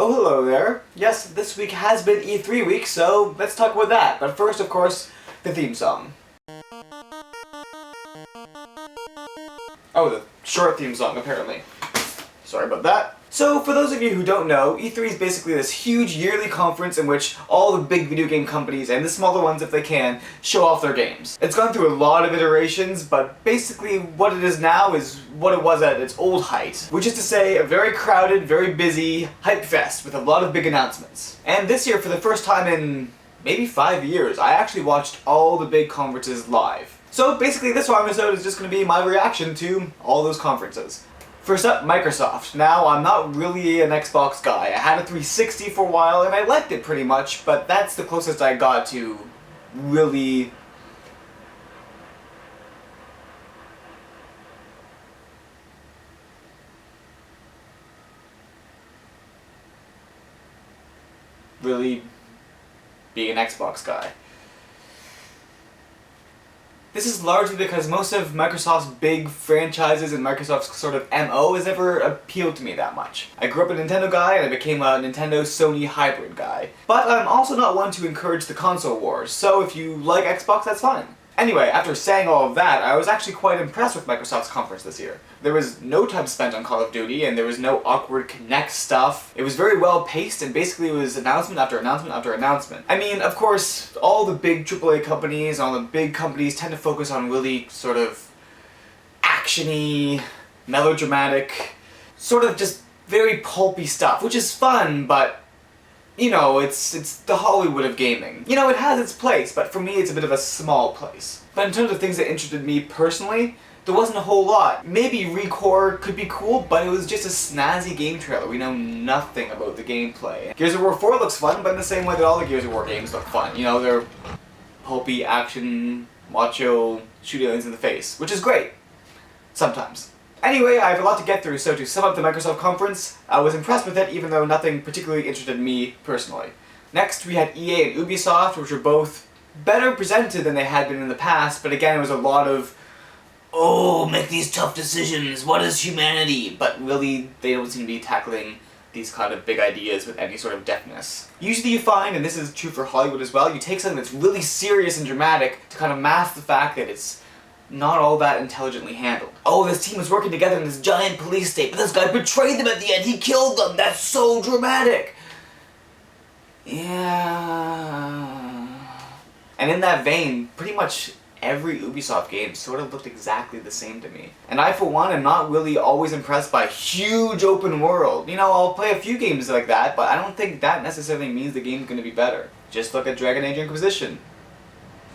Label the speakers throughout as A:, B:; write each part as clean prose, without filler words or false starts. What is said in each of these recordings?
A: Oh, hello there. Yes, this week has been E3 week, so let's talk about that. But first, of course, the theme song. Oh, the short theme song, apparently. Sorry about that. So, for those of you who don't know, E3 is basically this huge yearly conference in which all the big video game companies, and the smaller ones if they can, show off their games. It's gone through a lot of iterations, but basically what it is now is what it was at its old height. Which is to say, a very crowded, very busy hype fest with a lot of big announcements. And this year, for the first time in maybe 5 years, I actually watched all the big conferences live. So basically this Wrongisode is just going to be my reaction to all those conferences. First up, Microsoft. Now, I'm not really an Xbox guy. I had a 360 for a while and I liked it pretty much, but that's the closest I got to really being an Xbox guy. This is largely because most of Microsoft's big franchises and Microsoft's sort of MO has never appealed to me that much. I grew up a Nintendo guy and I became a Nintendo-Sony hybrid guy. But I'm also not one to encourage the console wars, so if you like Xbox, that's fine. Anyway, after saying all of that, I was actually quite impressed with Microsoft's conference this year. There was no time spent on Call of Duty, and there was no awkward Kinect stuff. It was very well paced, and basically it was announcement after announcement after announcement. I mean, of course, all the big AAA companies, all the big companies tend to focus on really sort of action-y, melodramatic, sort of just very pulpy stuff, which is fun, but you know, it's the Hollywood of gaming. You know, it has its place, but for me it's a bit of a small place. But in terms of things that interested me personally, there wasn't a whole lot. Maybe ReCore could be cool, but it was just a snazzy game trailer. We know nothing about the gameplay. Gears of War 4 looks fun, but in the same way that all the Gears of War games look fun. You know, they're pulpy, action, macho, shoot aliens in the face, which is great. Sometimes. Anyway, I have a lot to get through, so to sum up the Microsoft conference, I was impressed with it even though nothing particularly interested me personally. Next, we had EA and Ubisoft, which were both better presented than they had been in the past, but again, it was a lot of, oh, make these tough decisions, what is humanity? But really, they don't seem to be tackling these kind of big ideas with any sort of deftness. Usually you find, and this is true for Hollywood as well, you take something that's really serious and dramatic to kind of mask the fact that it's not all that intelligently handled. Oh, this team was working together in this giant police state, but this guy betrayed them at the end, he killed them, that's so dramatic! Yeah. And in that vein, pretty much every Ubisoft game sort of looked exactly the same to me. And I, for one, am not really always impressed by huge open world. You know, I'll play a few games like that, but I don't think that necessarily means the game's gonna be better. Just look at Dragon Age Inquisition.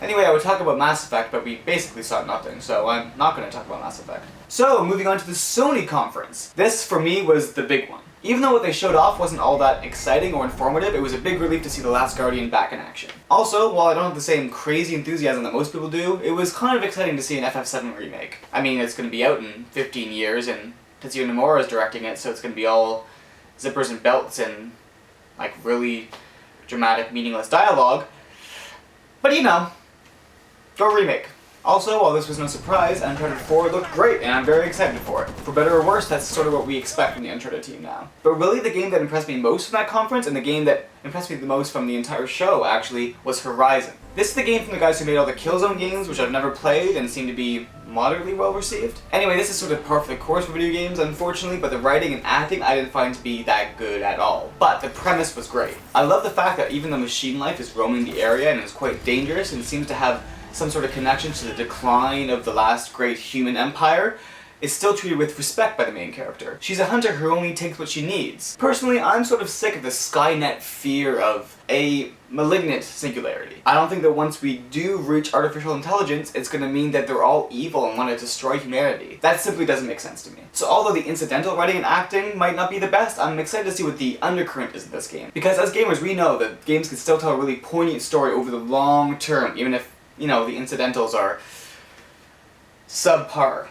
A: Anyway, I would talk about Mass Effect, but we basically saw nothing, so I'm not going to talk about Mass Effect. So, moving on to the Sony conference. This, for me, was the big one. Even though what they showed off wasn't all that exciting or informative, it was a big relief to see The Last Guardian back in action. Also, while I don't have the same crazy enthusiasm that most people do, it was kind of exciting to see an FF7 remake. I mean, it's going to be out in 15 years, and Tetsuya Nomura is directing it, so it's going to be all zippers and belts and, like, really dramatic, meaningless dialogue. But you know, go remake. Also, while this was no surprise, Uncharted 4 looked great, and I'm very excited for it. For better or worse, that's sort of what we expect from the Uncharted team now. But really, the game that impressed me most from that conference, and the game that impressed me the most from the entire show, actually, was Horizon. This is the game from the guys who made all the Killzone games, which I've never played, and seem to be moderately well received. Anyway, this is sort of par for the course for video games, unfortunately, but the writing and acting I didn't find to be that good at all. But the premise was great. I love the fact that even though machine life is roaming the area and is quite dangerous and seems to have some sort of connection to the decline of the last great human empire, is still treated with respect by the main character. She's a hunter who only takes what she needs. Personally, I'm sort of sick of the Skynet fear of a malignant singularity. I don't think that once we do reach artificial intelligence, it's gonna mean that they're all evil and want to destroy humanity. That simply doesn't make sense to me. So although the incidental writing and acting might not be the best, I'm excited to see what the undercurrent is in this game. Because as gamers, we know that games can still tell a really poignant story over the long term, even if, you know, the incidentals are subpar.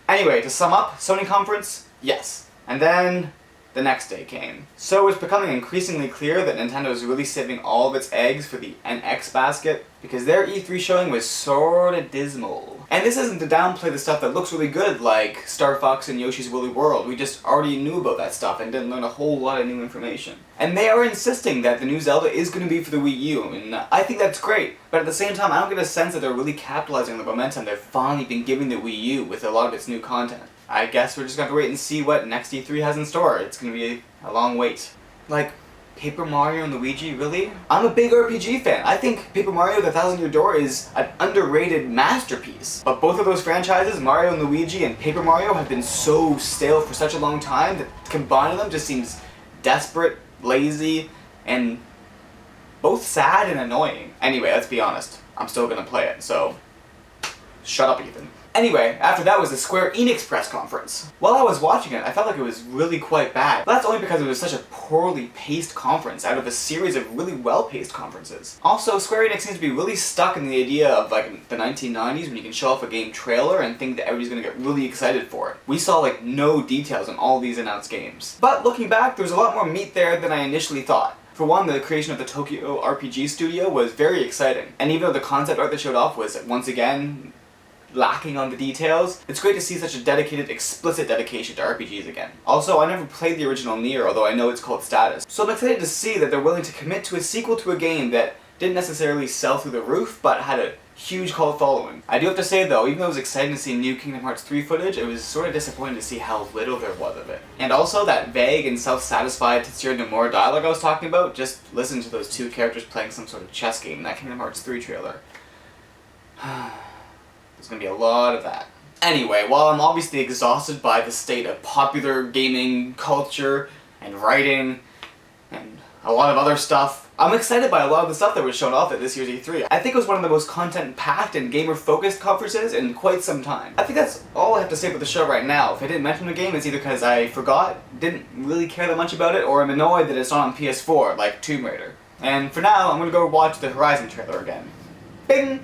A: Anyway, to sum up, Sony conference, yes. And then The next day came. So it's becoming increasingly clear that Nintendo is really saving all of its eggs for the NX basket, because their E3 showing was sorta dismal. And this isn't to downplay the stuff that looks really good, like Star Fox and Yoshi's Woolly World. We just already knew about that stuff and didn't learn a whole lot of new information. And they are insisting that the new Zelda is going to be for the Wii U, and I think that's great. But at the same time, I don't get a sense that they're really capitalizing on the momentum they've finally been giving the Wii U with a lot of its new content. I guess we're just going to have to wait and see what next E3 has in store. It's going to be a long wait. Like, Paper Mario and Luigi, really? I'm a big RPG fan. I think Paper Mario The Thousand Year Door is an underrated masterpiece. But both of those franchises, Mario and Luigi and Paper Mario, have been so stale for such a long time that combining them just seems desperate, lazy, and both sad and annoying. Anyway, let's be honest. I'm still gonna play it, so shut up, Ethan. Anyway, after that was the Square Enix press conference. While I was watching it, I felt like it was really quite bad. But that's only because it was such a poorly paced conference out of a series of really well-paced conferences. Also, Square Enix seems to be really stuck in the idea of like the 1990s when you can show off a game trailer and think that everybody's gonna get really excited for it. We saw like no details on all these announced games. But looking back, there was a lot more meat there than I initially thought. For one, the creation of the Tokyo RPG studio was very exciting. And even though the concept art they showed off was, once again, lacking on the details, it's great to see such a dedicated, explicit dedication to RPGs again. Also, I never played the original Nier, although I know it's called Status, so I'm excited to see that they're willing to commit to a sequel to a game that didn't necessarily sell through the roof, but had a huge cult following. I do have to say though, even though it was exciting to see new Kingdom Hearts 3 footage, it was sort of disappointing to see how little there was of it. And also, that vague and self-satisfied Tetsuya Nomura dialogue I was talking about, just listen to those two characters playing some sort of chess game in that Kingdom Hearts 3 trailer. There's gonna be a lot of that. Anyway, while I'm obviously exhausted by the state of popular gaming culture and writing and a lot of other stuff, I'm excited by a lot of the stuff that was shown off at this year's E3. I think it was one of the most content-packed and gamer-focused conferences in quite some time. I think that's all I have to say about the show right now. If I didn't mention the game, it's either because I forgot, didn't really care that much about it, or I'm annoyed that it's not on PS4, like Tomb Raider. And for now, I'm gonna go watch the Horizon trailer again. Bing!